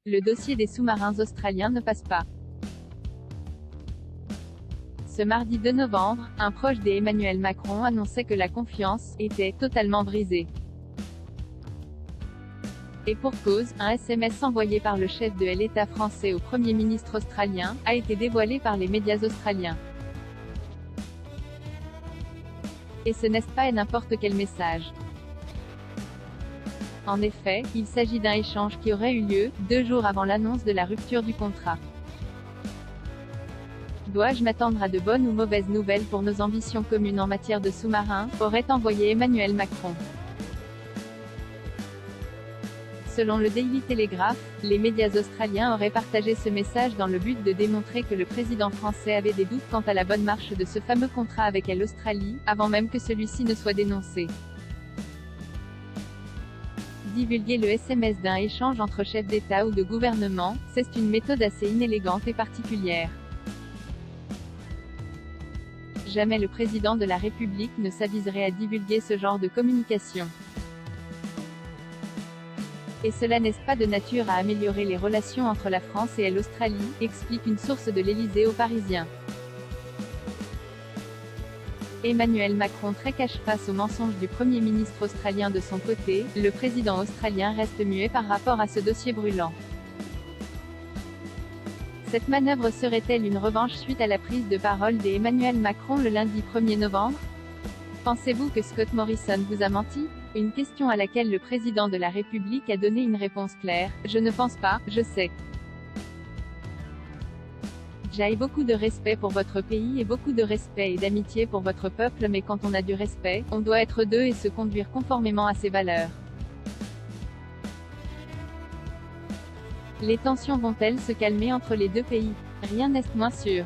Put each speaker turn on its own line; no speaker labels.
Le dossier des sous-marins australiens ne passe pas. Ce mardi 2 novembre, un proche d'Emmanuel Macron annonçait que la confiance était totalement brisée. Et pour cause, un SMS envoyé par le chef de l'État français au Premier ministre australien a été dévoilé par les médias australiens. Et ce n'est pas n'importe quel message. En effet, il s'agit d'un échange qui aurait eu lieu 2 jours avant l'annonce de la rupture du contrat. Dois-je m'attendre à de bonnes ou mauvaises nouvelles pour nos ambitions communes en matière de sous-marins, aurait envoyé Emmanuel Macron. Selon le Daily Telegraph, les médias australiens auraient partagé ce message dans le but de démontrer que le président français avait des doutes quant à la bonne marche de ce fameux contrat avec l'Australie, avant même que celui-ci ne soit dénoncé. Divulguer le SMS d'un échange entre chefs d'État ou de gouvernement, c'est une méthode assez inélégante et particulière. Jamais le président de la République ne s'aviserait à divulguer ce genre de communication. Et cela n'est pas de nature à améliorer les relations entre la France et l'Australie, explique une source de l'Élysée aux Parisiens. Emmanuel Macron très cache face aux mensonges du Premier ministre australien. De son côté, le président australien reste muet par rapport à ce dossier brûlant. Cette manœuvre serait-elle une revanche suite à la prise de parole d'Emmanuel Macron le lundi 1er novembre? Pensez-vous que Scott Morrison vous a menti? Une question à laquelle le président de la République a donné une réponse claire: je ne pense pas, je sais. J'ai beaucoup de respect pour votre pays et beaucoup de respect et d'amitié pour votre peuple, mais quand on a du respect, on doit être deux et se conduire conformément à ses valeurs. Les tensions vont-elles se calmer entre les deux pays? Rien n'est moins sûr.